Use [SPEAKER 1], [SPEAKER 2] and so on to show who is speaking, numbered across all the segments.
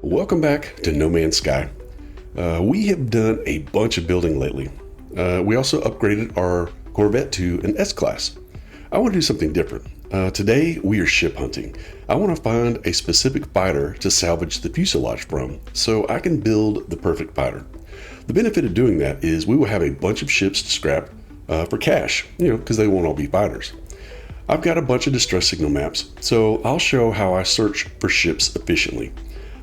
[SPEAKER 1] Welcome back to No Man's Sky. We have done a bunch of building lately. We also upgraded our Corvette to an S-Class. I want to do something different. Today we are ship hunting. I want to find a specific fighter to salvage the fuselage from, so I can build the perfect fighter. The benefit of doing that is we will have a bunch of ships to scrap for cash, because they won't all be fighters. I've got a bunch of distress signal maps, so I'll show how I search for ships efficiently.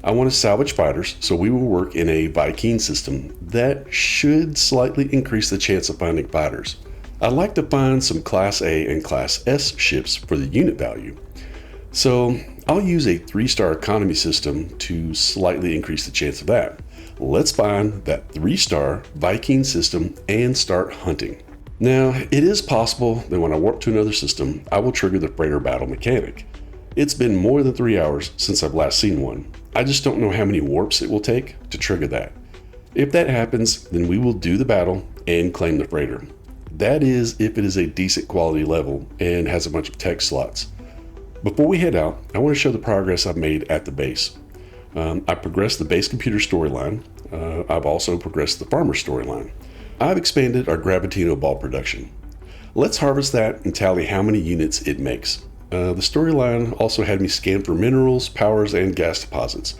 [SPEAKER 1] I want to salvage fighters, so we will work in a Viking system that should slightly increase the chance of finding fighters. I'd like to find some Class A and Class S ships for the unit value. So I'll use a 3-star economy system to slightly increase the chance of that. Let's find that 3-star Viking system and start hunting. Now, it is possible that when I warp to another system, I will trigger the freighter battle mechanic. It's been more than 3 hours since I've last seen one. I just don't know how many warps it will take to trigger that. If that happens, then we will do the battle and claim the freighter. That is if it is a decent quality level and has a bunch of tech slots. Before we head out, I want to show the progress I've made at the base. I progressed the base computer storyline. I've also progressed the farmer storyline. I've expanded our Gravitino ball production. Let's harvest that and tally how many units it makes. The storyline also had me scan for minerals, powers, and gas deposits.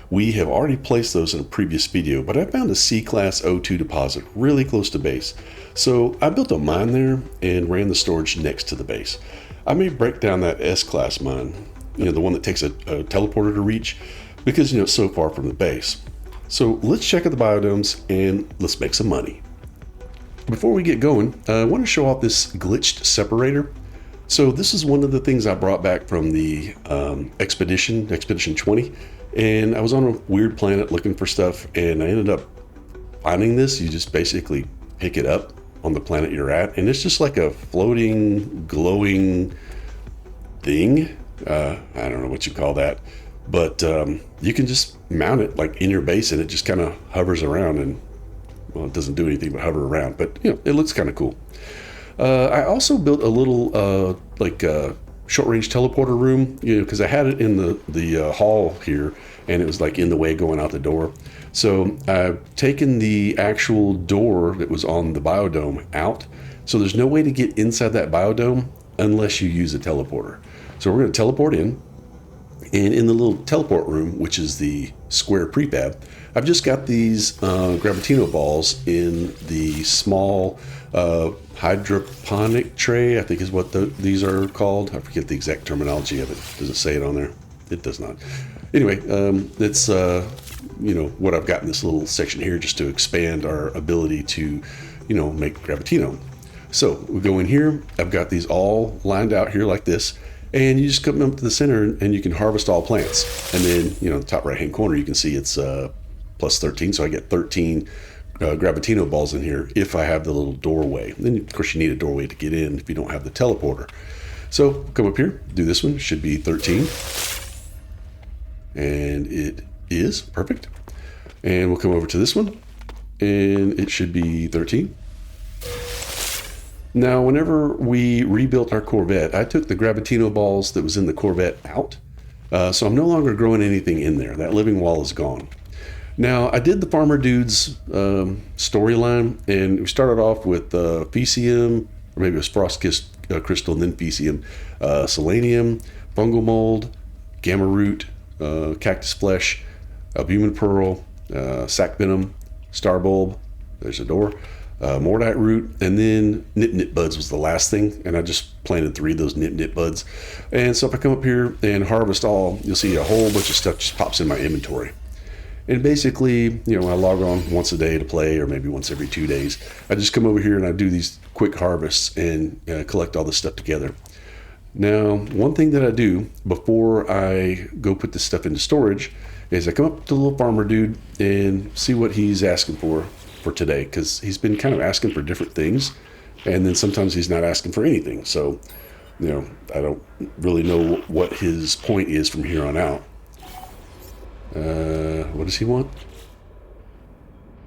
[SPEAKER 1] We have already placed those in a previous video, but I found a C-Class O2 deposit really close to base. So I built a mine there and ran the storage next to the base. I may break down that S-Class mine, the one that takes a teleporter to reach, because it's so far from the base. So let's check out the biodomes and let's make some money. Before we get going, I want to show off this glitched separator. So this is one of the things I brought back from the Expedition 20, and I was on a weird planet looking for stuff, and I ended up finding this. You just basically pick it up on the planet you're at, and it's just like a floating, glowing thing. I don't know what you call that, but you can just mount it like in your base, and it just kind of hovers around, and well, it doesn't do anything but hover around, but it looks kind of cool. I also built a little short-range teleporter room, because I had it in the hall here, and it was like in the way going out the door. So I've taken the actual door that was on the biodome out, so there's no way to get inside that biodome unless you use a teleporter. So we're going to teleport in, and in the little teleport room, which is the square prefab, I've just got these Gravitino balls in the small hydroponic tray, I think is what these are called. I forget the exact terminology of it. Does it say it on there? It does not. Anyway, it's what I've got in this little section here just to expand our ability to, make Gravitino. So we go in here. I've got these all lined out here like this. And you just come up to the center and you can harvest all plants. And then, the top right-hand corner, you can see it's plus 13. So I get 13 Gravitino balls in here if I have the little doorway. Then, of course, you need a doorway to get in if you don't have the teleporter. So come up here, do this one. Should be 13. And it is perfect. And we'll come over to this one. And it should be 13. Now, whenever we rebuilt our Corvette, I took the Gravitino balls that was in the Corvette out. So I'm no longer growing anything in there. That living wall is gone. Now, I did the Farmer Dudes storyline, and we started off with Fecium, or maybe it was Frost Crystal, and then Fecium, Selenium, Fungal Mold, Gamma Root, Cactus Flesh, Albumin Pearl, Sac Venom, Star Bulb, there's a door, Mordite Root, and then Nip Buds was the last thing, and I just planted 3 of those Nip Buds. And so if I come up here and harvest all, you'll see a whole bunch of stuff just pops in my inventory. And basically, I log on once a day to play, or maybe once every 2 days. I just come over here and I do these quick harvests and collect all this stuff together. Now, one thing that I do before I go put this stuff into storage is I come up to the little farmer dude and see what he's asking for today, because he's been kind of asking for different things, and then sometimes he's not asking for anything. So, I don't really know what his point is from here on out. What does he want?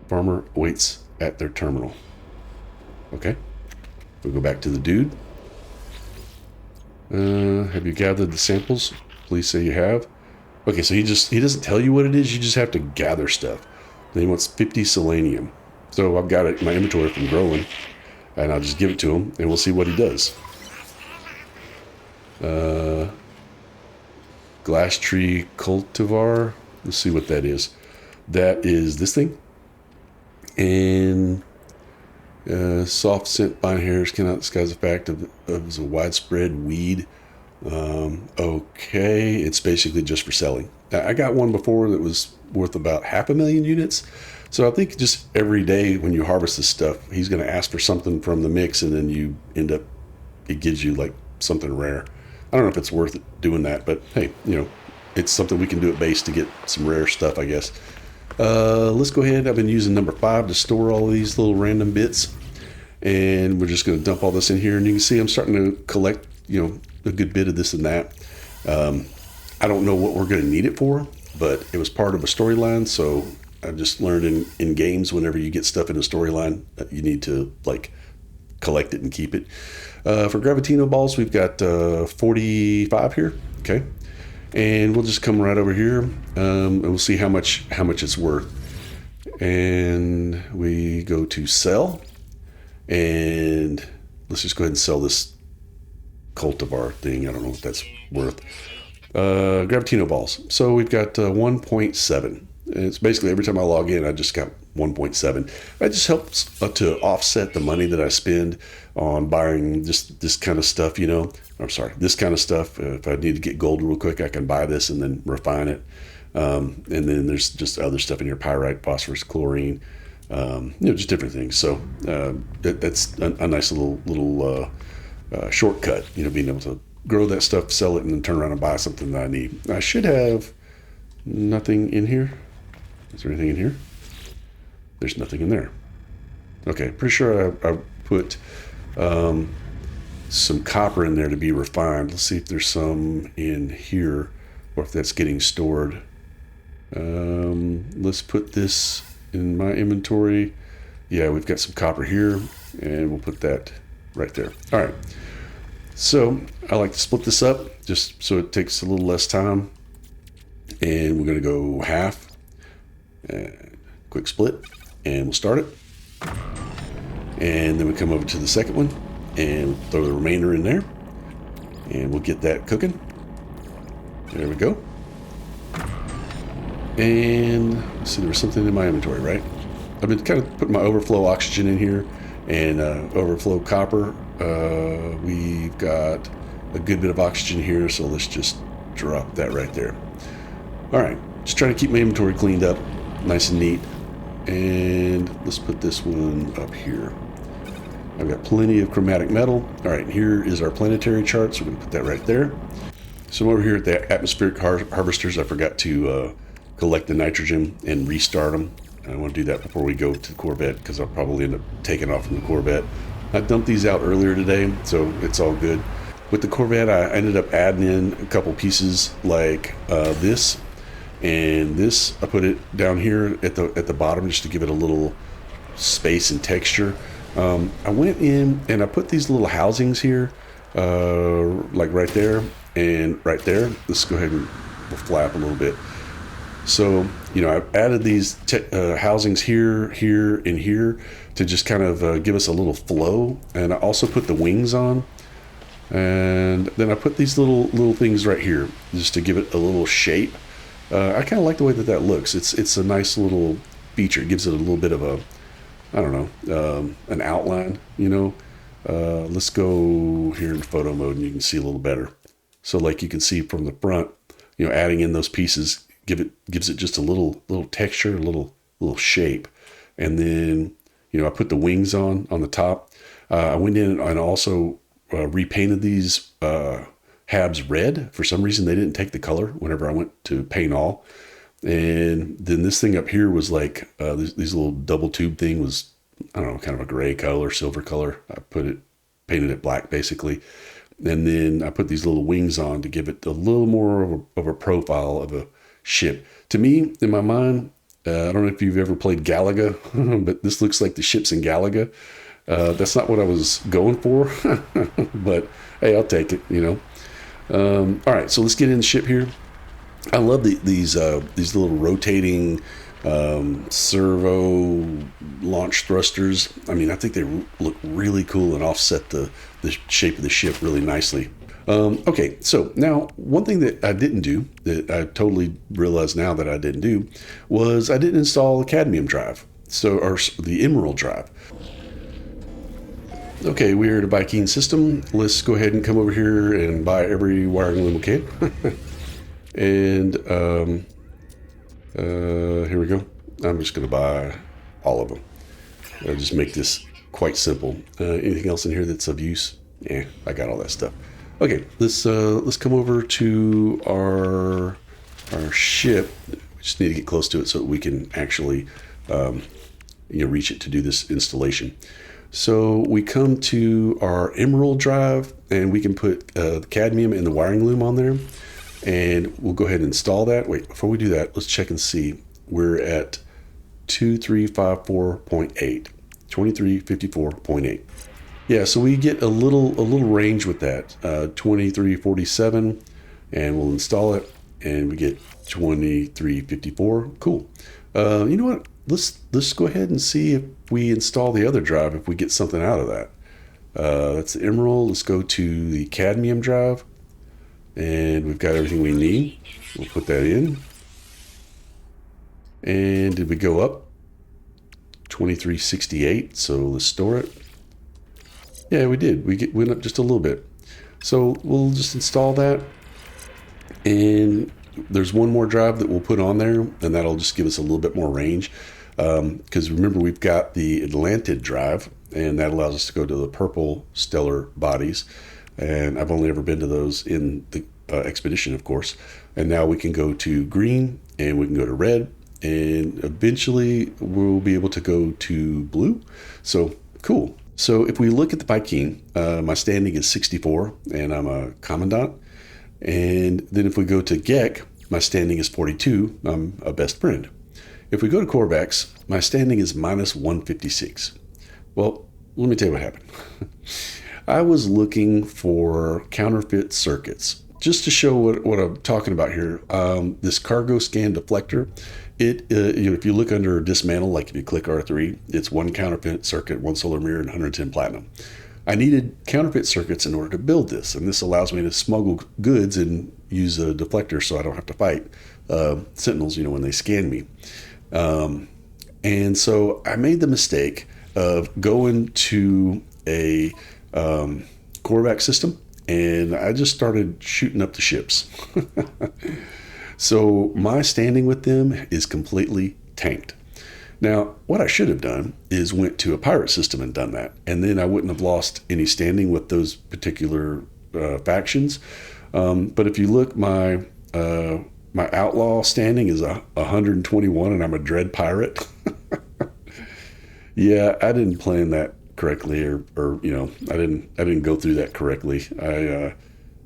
[SPEAKER 1] Farmer waits at their terminal. Okay. We'll go back to the dude. Have you gathered the samples? Please say you have. Okay, so he doesn't tell you what it is. You just have to gather stuff. Then he wants 50 selenium. So I've got it in my inventory from growing, and I'll just give it to him, and we'll see what he does. Glass tree cultivar. Let's see what that is. That is this thing. And soft scent vine hairs cannot disguise the fact of a widespread weed. Okay, it's basically just for selling. I got one before that was worth about 500,000 units. So I think just every day when you harvest this stuff, he's going to ask for something from the mix, and then you end up, it gives you like something rare. I don't know if it's worth doing that, but hey, it's something we can do at base to get some rare stuff, I guess. Let's go ahead. I've been using number 5 to store all of these little random bits, and we're just going to dump all this in here. And you can see I'm starting to collect, a good bit of this and that. I don't know what we're going to need it for, but it was part of a storyline. So I've just learned in games, whenever you get stuff in a storyline, you need to like collect it and keep it. For Gravitino balls, we've got 45 here. Okay. And we'll just come right over here, and we'll see how much it's worth. And we go to sell, and let's just go ahead and sell this cultivar thing. I don't know what that's worth. Gravitino balls. So we've got 1.7. It's basically every time I log in, I just got 1.7. That just helps to offset the money that I spend on buying just this kind of stuff, I'm sorry, this kind of stuff. If I need to get gold real quick, I can buy this and then refine it. And then there's just other stuff in here: pyrite, phosphorus, chlorine, just different things. So that's a nice little shortcut, being able to grow that stuff, sell it, and then turn around and buy something that I need. I should have nothing in here. Is there anything in here? There's nothing in there. Okay, pretty sure I put some copper in there to be refined. Let's see if there's some in here, or if that's getting stored. Let's put this in my inventory. Yeah, we've got some copper here, and we'll put that right there. All right. So I like to split this up just so it takes a little less time. And we're going to go half, quick split, and we'll start it. And then we come over to the second one and throw the remainder in there, and we'll get that cooking. There we go. And let's see, there was something in my inventory, right? I've been kind of putting my overflow oxygen in here and overflow copper. We've got a good bit of oxygen here, so let's just drop that right there. All right, just trying to keep my inventory cleaned up, nice and neat. And let's put this one up here. I've got plenty of chromatic metal. All right, here is our planetary chart, so we're gonna put that right there. So I'm over here at the atmospheric harvesters. I forgot to collect the nitrogen and restart them. And I want to do that before we go to the Corvette, because I'll probably end up taking off from the Corvette. I dumped these out earlier today, so it's all good. With the Corvette, I ended up adding in a couple pieces like this and this. I put it down here at the bottom just to give it a little space and texture. I went in and I put these little housings here, like right there and right there. Let's go ahead and we'll flap a little bit. So, I've added these housings here, here, and here to just kind of give us a little flow. And I also put the wings on. And then I put these little things right here just to give it a little shape. I kind of like the way that looks. It's a nice little feature. It gives it a little bit of a, I don't know, an outline, Let's go here in photo mode and you can see a little better. So like you can see from the front, adding in those pieces gives it just a little texture, a little shape. And then, I put the wings on the top. I went in and also repainted these habs red. For some reason, they didn't take the color whenever I went to paint all. And then this thing up here was like, these little double tube thing was, I don't know, kind of a gray color, silver color. I painted it black basically. And then I put these little wings on to give it a little more of a profile of a ship. To me, in my mind, I don't know if you've ever played Galaga, but this looks like the ships in Galaga. That's not what I was going for, but hey, I'll take it, All right, so let's get in the ship here. I love these little rotating servo launch thrusters. I mean, I think they look really cool and offset the shape of the ship really nicely. Okay, so now one thing that I didn't do, that I totally realize now that I didn't do, was I didn't install the cadmium drive, or the emerald drive. Okay, we're at a Viking system. Let's go ahead and come over here and buy every wiring loom we can. And here we go. I'm just going to buy all of them. I'll just make this quite simple. Anything else in here that's of use? Yeah, I got all that stuff. Okay, let's come over to our ship. We just need to get close to it so that we can actually reach it to do this installation. So we come to our emerald drive, and we can put the cadmium and the wiring loom on there, and we'll go ahead and install that. Wait, before we do that, let's check and see. We're at 2354.8, 2354.8. Yeah, so we get a little range with that, 2347, and we'll install it, and we get 2354. Cool. You know what? Let's go ahead and see if we install the other drive, if we get something out of that. That's the emerald. Let's go to the cadmium drive, and we've got everything we need. We'll put that in. And did we go up? 2368. So let's store it. Yeah, we did. We went up just a little bit. So we'll just install that. And there's one more drive that we'll put on there, and that'll just give us a little bit more range. Because remember, we've got the Atlantid drive, and that allows us to go to the purple stellar bodies. And I've only ever been to those in the expedition, of course. And now we can go to green, and we can go to red, and eventually we'll be able to go to blue. So cool. So if we look at the Viking, my standing is 64, and I'm a commandant. And then if we go to Gek, my standing is 42. I'm a best friend. If we go to Corvax, my standing is minus 156. Well, let me tell you what happened. I was looking for counterfeit circuits. Just to show what I'm talking about here, this cargo scan deflector, if you look under dismantle, like if you click R3, it's one counterfeit circuit, one solar mirror, and 110 platinum. I needed counterfeit circuits in order to build this, and this allows me to smuggle goods and use a deflector so I don't have to fight sentinels, when they scan me. And so I made the mistake of going to a Corvax system, and I just started shooting up the ships. So my standing with them is completely tanked. Now, what I should have done is went to a pirate system and done that, and then I wouldn't have lost any standing with those particular factions. But if you look, my outlaw standing is 121, and I'm a dread pirate. Yeah, I didn't plan that correctly, or I didn't go through that correctly.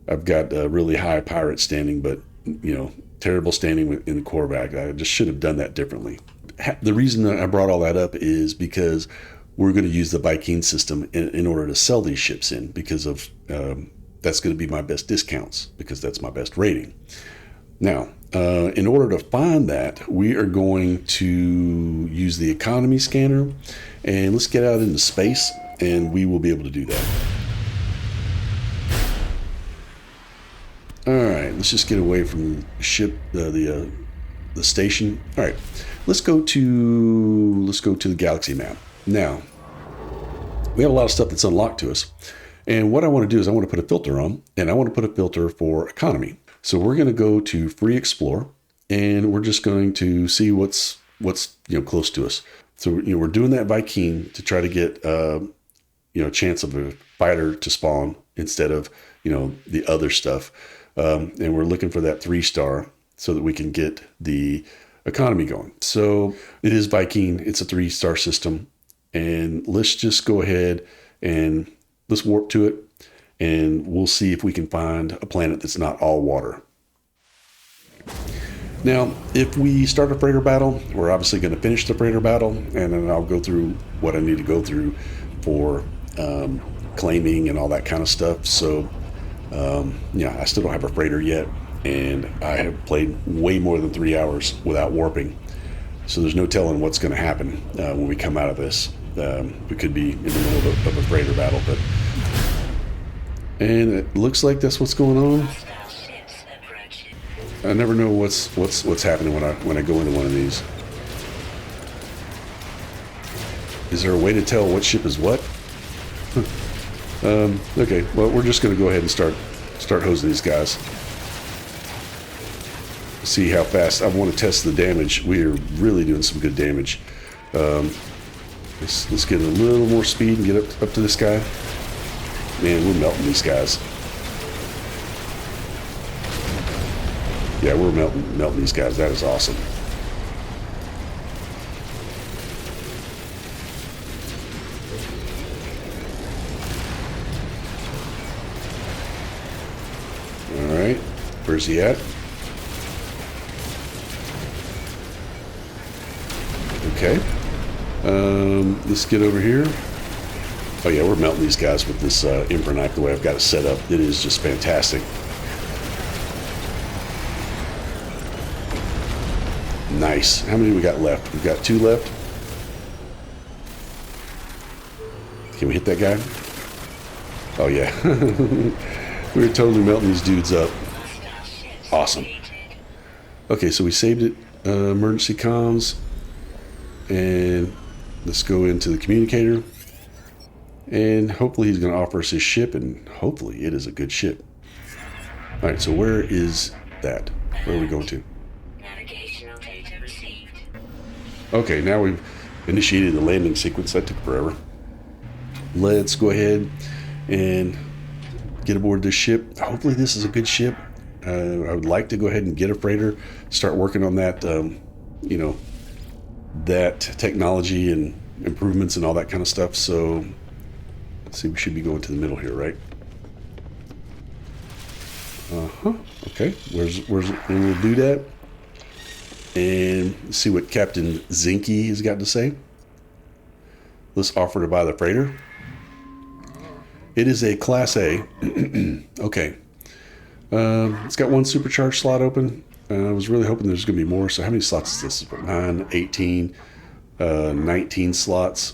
[SPEAKER 1] I've got a really high pirate standing, but terrible standing in the Corvax. I just should have done that differently. The reason that I brought all that up is because we're going to use the Viking system in order to sell these ships in, because of that's going to be my best discounts, because that's my best rating. Now, in order to find that, we are going to use the economy scanner, and let's get out into space, and we will be able to do that. All right, let's just get away from the ship, the station. All right, let's go to the galaxy map. Now, we have a lot of stuff that's unlocked to us, and what I want to do is I want to put a filter on, and I want to put a filter for economy. So we're going to go to free explore, and we're just going to see what's close to us. So we're doing that Viking to try to get a chance of a fighter to spawn instead of the other stuff. And we're looking for that 3-star so that we can get the economy going. So it is Viking. It's a 3-star system. And let's just go ahead and let's warp to it. And we'll see if we can find a planet that's not all water. Now, if we start a freighter battle, we're obviously going to finish the freighter battle. And then I'll go through what I need to go through for claiming and all that kind of stuff. So I still don't have a freighter yet. and I have played way more than 3 hours without warping. So there's no telling what's going to happen when we come out of this. We could be in the middle of a freighter battle, and it looks like that's what's going on. I never know what's happening when I go into one of these. Is there a way to tell what ship is what? Okay, well, we're just going to go ahead and start hosing these guys. See how fast. I want to test the damage. We are really doing some good damage. Let's get a little more speed and get up to this guy. Man, we're melting these guys. Yeah, we're melting these guys. That is awesome. All right, where's he at? Okay. Let's get over here. Oh yeah, we're melting these guys with this Emperor knife the way I've got it set up. It is just fantastic. Nice. How many we got left? We've got 2 left. Can we hit that guy? Oh yeah. We're totally melting these dudes up. Awesome. Okay, so we saved it. Emergency comms. And let's go into the communicator. And hopefully he's going to offer us his ship, and hopefully it is a good ship. All right, so where is that? Where are we going to?
[SPEAKER 2] Navigational data received.
[SPEAKER 1] Okay, now we've initiated the landing sequence. That took forever. Let's go ahead and get aboard this ship. Hopefully this is a good ship. I would like to go ahead and get a freighter, start working on that, that technology and improvements and all that kind of stuff. So let's see, we should be going to the middle here, right? Okay, and we'll do that and see what Captain Zinke has got to say. Let's offer to buy the freighter. It is a Class A. Okay. It's got 1 supercharged slot open. I was really hoping there's going to be more. So how many slots is this? 9, 18, 19 slots.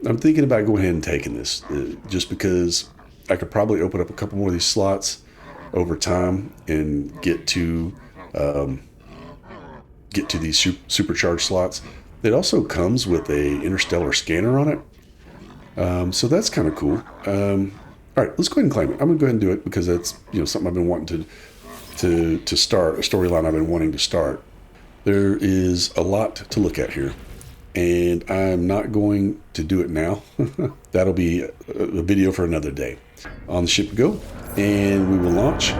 [SPEAKER 1] I'm thinking about going ahead and taking this just because I could probably open up a couple more of these slots over time and get to these supercharged slots. It also comes with a interstellar scanner on it. So that's kind of cool. All right, let's go ahead and claim it. I'm going to go ahead and do it because that's something I've been wanting to start, a storyline I've been wanting to start. There is a lot to look at here, and I'm not going to do it now. That'll be a video for another day. On the ship we go, and we will launch.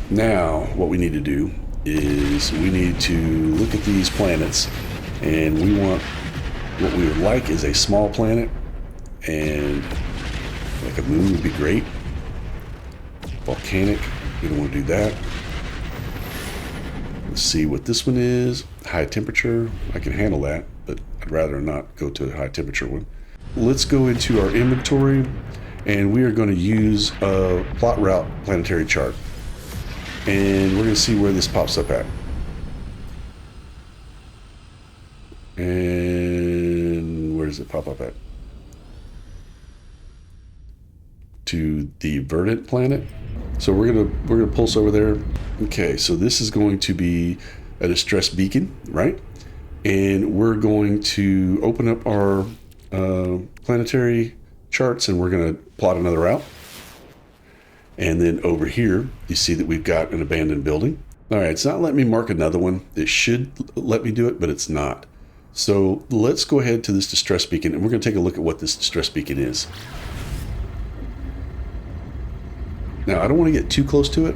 [SPEAKER 1] Now, what we need to do is we need to look at these planets, and what we would like is a small planet, and like a moon would be great. Volcanic, we don't want to do that. Let's see what this one is. High temperature, I can handle that, but I'd rather not go to a high temperature one. Let's go into our inventory, and we are going to use a plot route planetary chart. And we're going to see where this pops up at. And where does it pop up at? To the Verdant planet. So we're gonna pulse over there. Okay, so this is going to be a distress beacon, right? And we're going to open up our planetary charts, and we're going to plot another route. And then over here, you see that we've got an abandoned building. All right, it's not letting me mark another one. It should let me do it, but it's not. So let's go ahead to this distress beacon, and we're going to take a look at what this distress beacon is. Now, I don't want to get too close to it.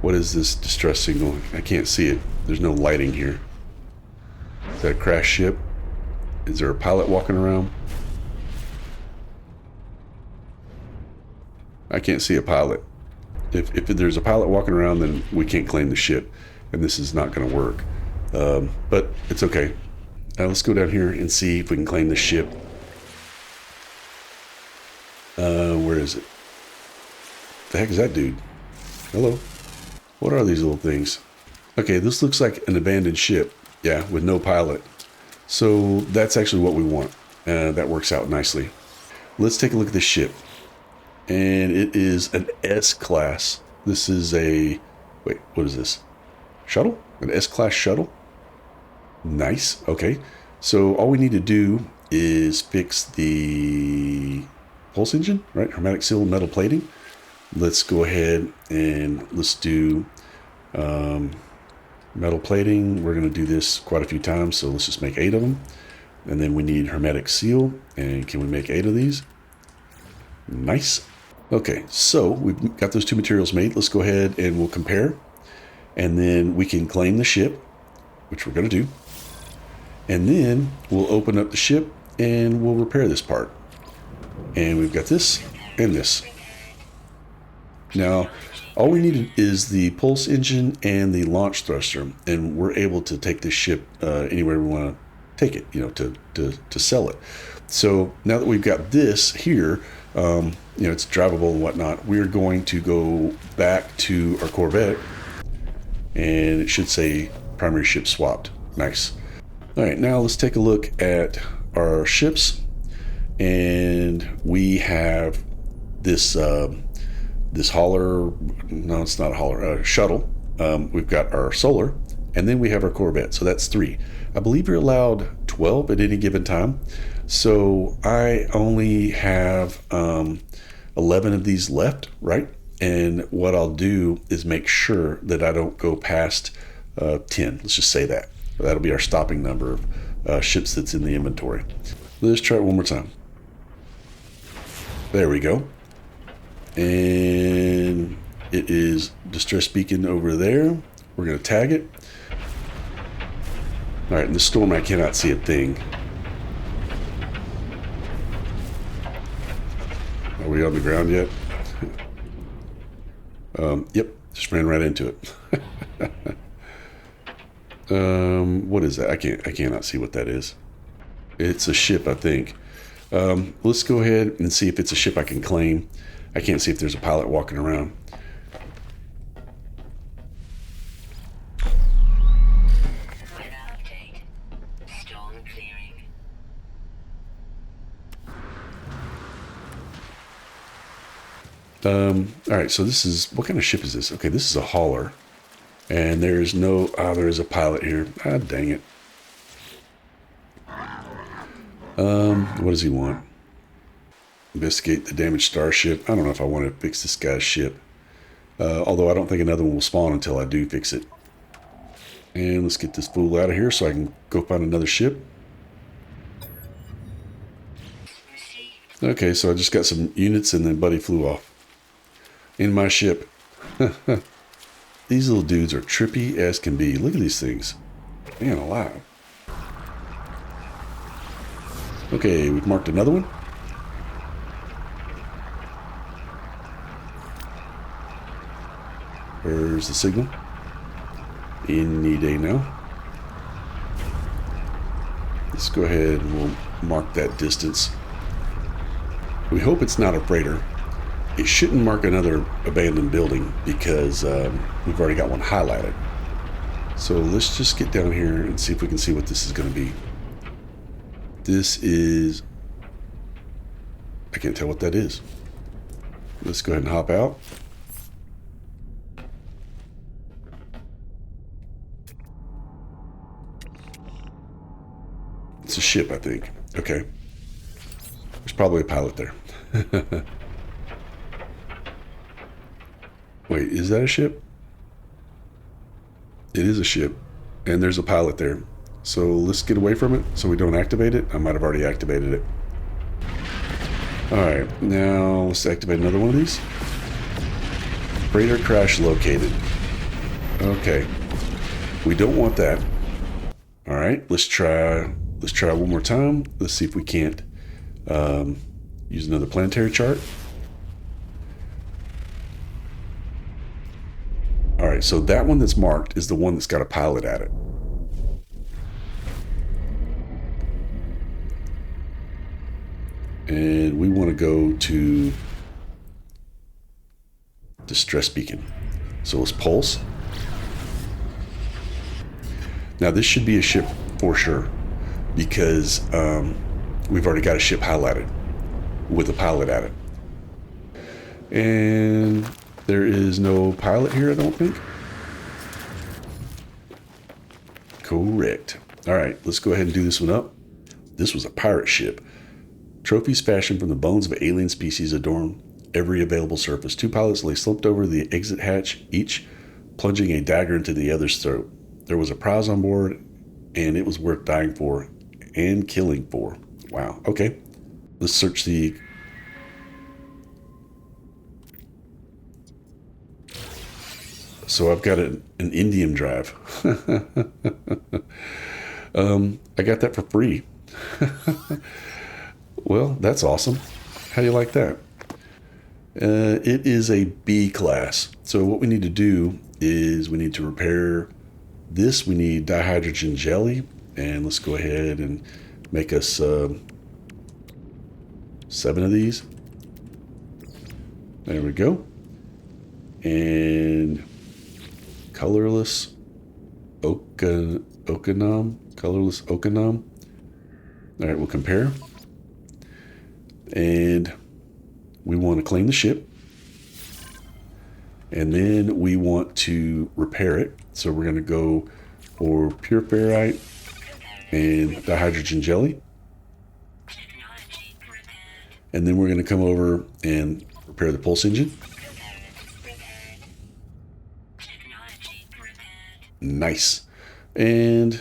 [SPEAKER 1] What is this distress signal? I can't see it. There's no lighting here. Is that a crashed ship? Is there a pilot walking around? I can't see a pilot. If there's a pilot walking around, then we can't claim the ship, and this is not going to work. But it's okay. Let's go down here and see if we can claim the ship. Where is it? The heck is that dude? Hello. What are these little things? Okay, this looks like an abandoned ship. Yeah, with no pilot. So that's actually what we want. That works out nicely. Let's take a look at this ship. And it is an S-class. This is a... Wait, what is this? Shuttle? An S-class shuttle? Nice. Okay. So all we need to do is fix the pulse engine, right? Hermetic seal metal plating. Let's go ahead and let's do metal plating. We're going to do this quite a few times, so let's just make 8 of them. And then we need hermetic seal. And can we make 8 of these? Nice. Okay, so we've got those 2 materials made. Let's go ahead and we'll compare. And then we can claim the ship, which we're going to do. And then we'll open up the ship and we'll repair this part. And we've got this and this. Now, all we need is the pulse engine and the launch thruster, and we're able to take this ship anywhere we want to take it, you know, to sell it. So now that we've got this here, you know, it's drivable and whatnot, we're going to go back to our Corvette, and it should say primary ship swapped. Nice. All right, now let's take a look at our ships, and we have this this hauler. No, it's not a hauler. Shuttle. We've got our solar, and then we have our Corvette. So that's 3. I believe you're allowed 12 at any given time. So I only have 11 of these left, right? And what I'll do is make sure that I don't go past 10. Let's just say that. That'll be our stopping number of ships that's in the inventory. Let's try it one more time. There we go. And it is distress beacon over there. We're going to tag it. All right, in the storm, I cannot see a thing. Are we on the ground yet? Yep, just ran right into it. What is that? I cannot see what that is. It's a ship, I think. Let's go ahead and see if it's a ship I can claim. I can't see if there's a pilot walking around.
[SPEAKER 2] Weather update. Storm clearing.
[SPEAKER 1] All right, so this is, what kind of ship is this? Okay, this is a hauler. And there's no, there is a pilot here. Dang it. What does he want? Investigate the damaged starship. I don't know if I want to fix this guy's ship. Although I don't think another one will spawn until I do fix it. And let's get this fool out of here so I can go find another ship. Okay, so I just got some units and then Buddy flew off. In my ship. These little dudes are trippy as can be. Look at these things. Man alive. Okay, we've marked another one. Where's the signal? Any day now. Let's go ahead and we'll mark that distance. We hope it's not a freighter. It shouldn't mark another abandoned building because we've already got one highlighted. So let's just get down here and see if we can see what this is going to be. This is... I can't tell what that is. Let's go ahead and hop out. It's a ship, I think. Okay. There's probably a pilot there. Wait, is that a ship? It is a ship. And there's a pilot there. So let's get away from it so we don't activate it. I might have already activated it. Alright, now let's activate another one of these. Freighter crash located. Okay. We don't want that. Alright, let's try one more time. Let's see if we can't use another planetary chart. Alright, so that one that's marked is the one that's got a pilot at it. And we want to go to distress beacon. So let's pulse. Now this should be a ship for sure, because we've already got a ship highlighted with a pilot at it. And there is no pilot here, I don't think. Correct. All right, let's go ahead and do this one up. This was a pirate ship. Trophies fashioned from the bones of alien species adorn every available surface. 2 pilots lay slumped over the exit hatch, each plunging a dagger into the other's throat. There was a prize on board, and it was worth dying for and killing for. Wow. Okay. Let's search the... So I've got an indium drive. I got that for free. Well, that's awesome. How do you like that? It is a B class. So what we need to do is we need to repair this. We need dihydrogen jelly. And let's go ahead and make us 7 of these. There we go. And colorless okanam. Colorless okanam. All right, we'll compare. And we want to claim the ship. And then we want to repair it. So we're going to go for pure ferrite and dihydrogen jelly. And then we're going to come over and repair the pulse engine. Nice. And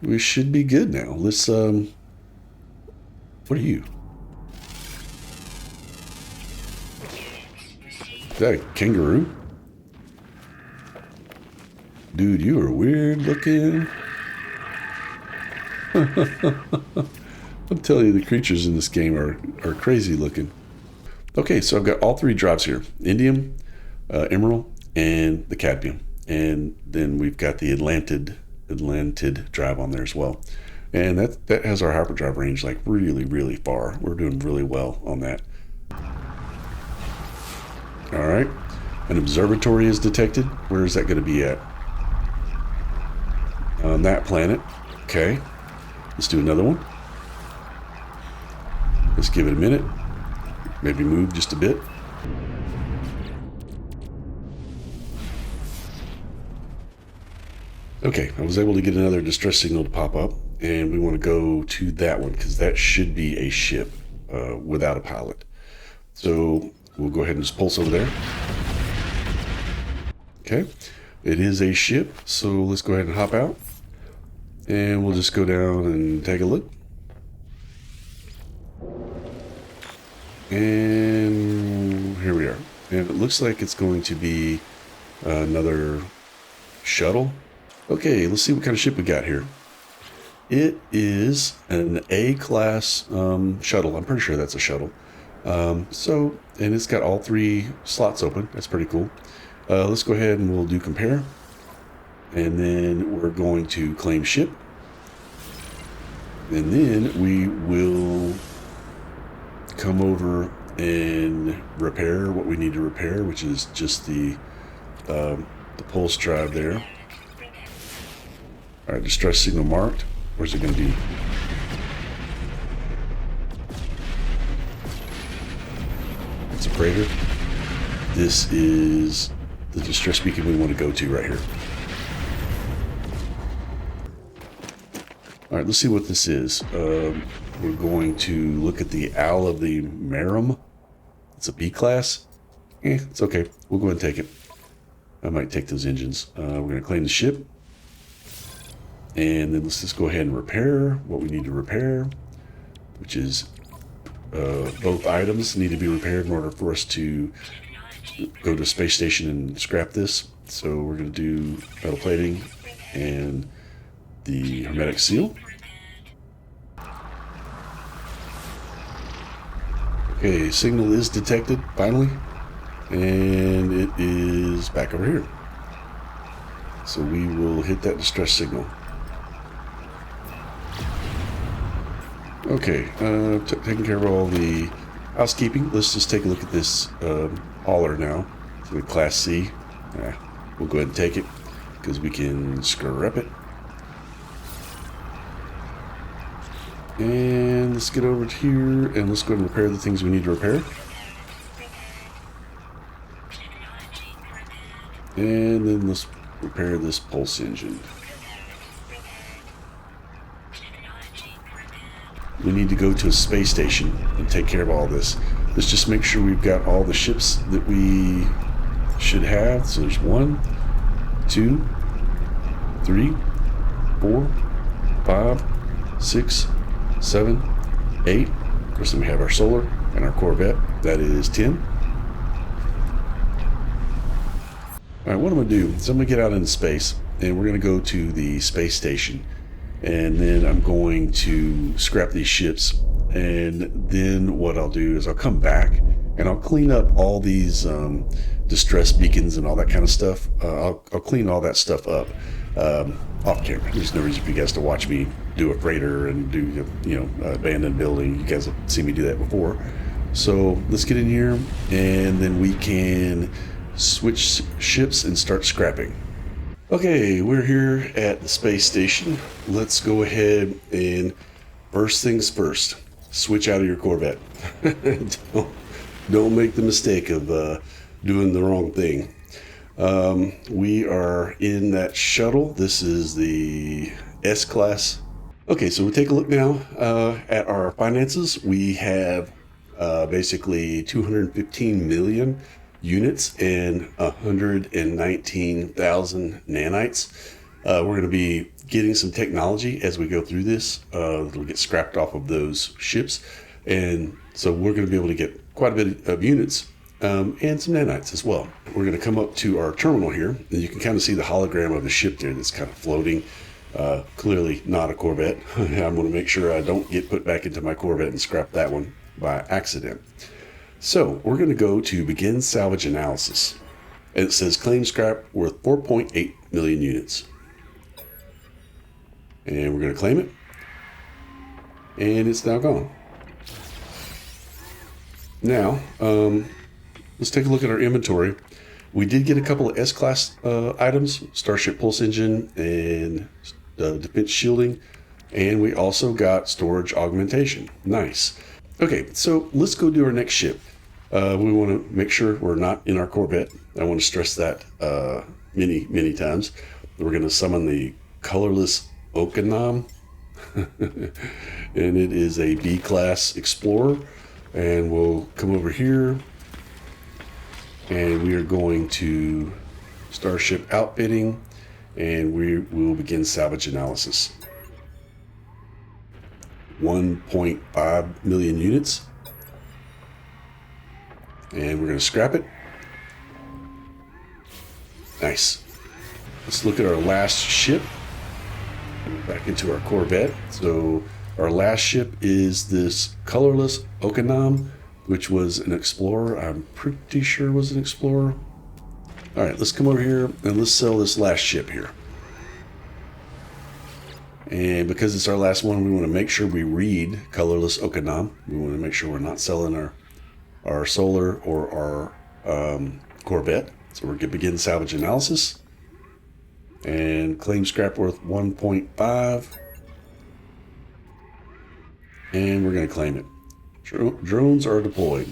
[SPEAKER 1] we should be good now. Let's, what are you? Is that a kangaroo? Dude, you are weird looking. I'm telling you, the creatures in this game are crazy looking. Okay, so I've got all 3 drives here. Indium, emerald, and the cadmium. And then we've got the Atlantid drive on there as well. And that has our hyperdrive range like really, really far. We're doing really well on that. All right, an observatory is detected. Where is that going to be at? On that planet. Okay, let's do another one. Let's give it a minute. Maybe move just a bit. Okay, I was able to get another distress signal to pop up, and we want to go to that one because that should be a ship without a pilot. So we'll go ahead and just pulse over there. Okay, it is a ship, so let's go ahead and hop out, and we'll just go down and take a look. And here we are. And it looks like it's going to be another shuttle. Okay, let's see what kind of ship we got here. It is an A-class shuttle. I'm pretty sure that's a shuttle. And it's got all 3 slots open. That's pretty cool. Let's go ahead and we'll do compare. And then we're going to claim ship. And then we will come over and repair what we need to repair, which is just the pulse drive there. All right, distress signal marked. Where's it going to be? It's a freighter. This is the distress beacon we want to go to right here. All right, let's see what this is. We're going to look at the Owl of the Marum. It's a B class. It's okay. We'll go ahead and take it. I might take those engines. We're going to claim the ship. And then let's just go ahead and repair what we need to repair, which is both items need to be repaired in order for us to go to a space station and scrap this. So we're going to do metal plating and the hermetic seal. Okay, signal is detected finally, and it is back over here. So we will hit that distress signal. Okay, taking care of all the housekeeping. Let's just take a look at this hauler now. with Class C. We'll go ahead and take it because we can scrap it. And let's get over here and let's go ahead and repair the things we need to repair. And then let's repair this pulse engine. We need to go to a space station and take care of all this. Let's just make sure we've got all the ships that we should have. So there's 1, 2, 3, 4, 5, 6, 7, 8. Of course, then we have our solar and our Corvette. That is 10. All right, what I'm going to do is I'm going to get out into space, and we're going to go to the space station. And then I'm going to scrap these ships. And then what I'll do is I'll come back and I'll clean up all these distress beacons and all that kind of stuff. I'll clean all that stuff up off camera. There's no reason for you guys to watch me do a freighter and do, abandoned building. You guys have seen me do that before. So let's get in here and then we can switch ships and start scrapping. Okay, we're here at the space station. Let's go ahead and first things first, switch out of your Corvette. Don't make the mistake of doing the wrong thing. We are in that shuttle. This is the S-Class. Okay, so we take a look now at our finances. We have basically 215 million units and 119,000 nanites. We're going to be getting some technology as we go through this. It'll get scrapped off of those ships, and so we're going to be able to get quite a bit of units and some nanites as well. We're going to come up to our terminal here, and you can kind of see the hologram of the ship there that's kind of floating. Clearly not a Corvette. I'm going to make sure I don't get put back into my Corvette and scrap that one by accident. So we're going to go to begin salvage analysis. And it says claim scrap worth 4.8 million units. And we're going to claim it. And it's now gone. Now, let's take a look at our inventory. We did get a couple of S-Class items, Starship Pulse Engine and Defense Shielding. And we also got storage augmentation. Nice. Okay, so let's go do our next ship. We want to make sure we're not in our Corvette. I want to stress that many times. We're going to summon the colorless Okanam. And it is a B-class explorer. And we'll come over here. And we are going to Starship outfitting. And we will begin salvage analysis. 1.5 million units. And we're going to scrap it. Nice. Let's look at our last ship. Back into our Corvette. So our last ship is this colorless Okanam, which was an explorer. I'm pretty sure was an explorer. All right, let's come over here and let's sell this last ship here. And because it's our last one, we want to make sure we read colorless Okanam. We want to make sure we're not selling our solar or our Corvette. So we're going to begin salvage analysis. And claim scrap worth 1.5. And we're going to claim it. Drones are deployed.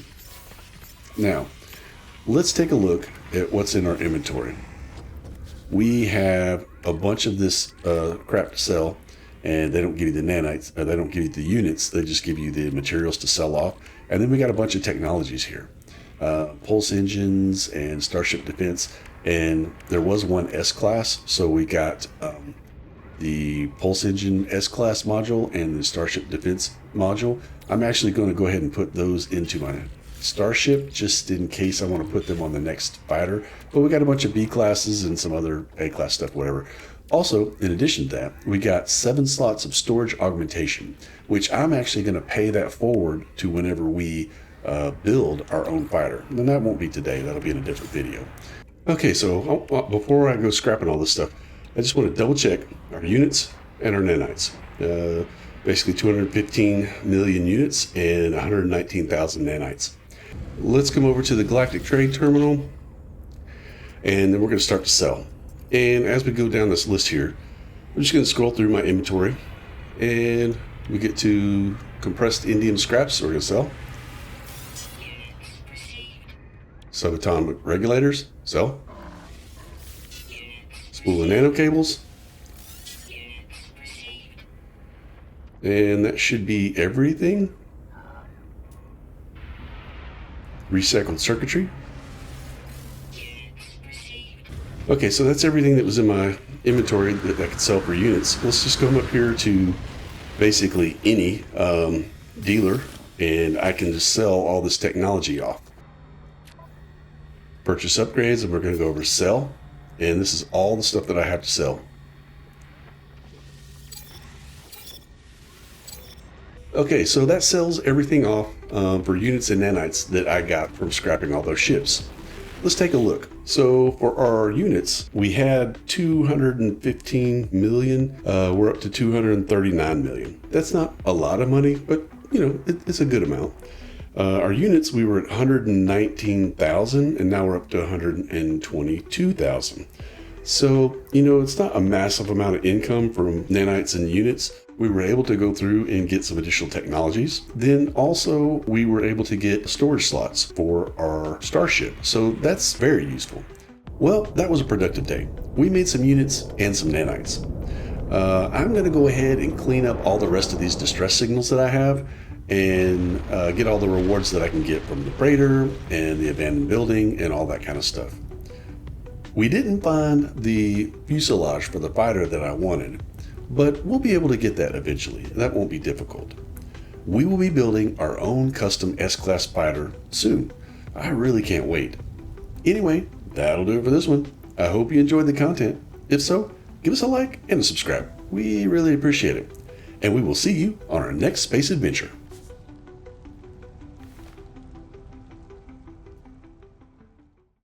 [SPEAKER 1] Now, let's take a look at what's in our inventory. We have a bunch of this crap to sell, and they don't give you the nanites, or they don't give you the units, they just give you the materials to sell off. And then we got a bunch of technologies here. Pulse engines and Starship Defense, and there was one S-Class, so we got the Pulse Engine S-Class module and the Starship Defense module. I'm actually going to go ahead and put those into my Starship just in case I want to put them on the next fighter. But we got a bunch of B-classes and some other A-class stuff, whatever. Also, in addition to that, we got 7 slots of storage augmentation, which I'm actually going to pay that forward to whenever we build our own fighter. And that won't be today. That'll be in a different video. Okay, so before I go scrapping all this stuff, I just want to double check our units and our nanites. Basically 215 million units and 119,000 nanites. Let's come over to the Galactic Trade Terminal And then we're going to start to sell. And as we go down this list here, I'm just going to scroll through my inventory, and we get to compressed indium scraps, so we're going to sell.
[SPEAKER 2] Units received.
[SPEAKER 1] Subatomic regulators, sell.
[SPEAKER 2] Units
[SPEAKER 1] Spool and nano cables,
[SPEAKER 2] Units received.
[SPEAKER 1] and that should be everything. Recycled circuitry.
[SPEAKER 2] Units received.
[SPEAKER 1] Okay, so that's everything that was in my inventory that I could sell for units. Let's just come up here to basically any dealer, and I can just sell all this technology off. Purchase upgrades, and we're going to go over sell, and this is all the stuff that I have to sell. Okay, so that sells everything off for units and nanites that I got from scrapping all those ships. Let's take a look. So for our units, we had 215 million. We're up to 239 million. That's not a lot of money, but it's a good amount. Our units, we were at 119,000, and now we're up to 122,000. So, it's not a massive amount of income from nanites and units. We were able to go through and get some additional technologies. Then also we were able to get storage slots for our starship. So that's very useful. Well, that was a productive day. We made some units and some nanites. I'm going to go ahead and clean up all the rest of these distress signals that I have and get all the rewards that I can get from the freighter and the abandoned building and all that kind of stuff. We didn't find the fuselage for the fighter that I wanted, but we'll be able to get that eventually. That won't be difficult. We will be building our own custom S-Class fighter soon. I really can't wait. Anyway, that'll do it for this one. I hope you enjoyed the content. If so, give us a like and a subscribe. We really appreciate it. And we will see you on our next space adventure.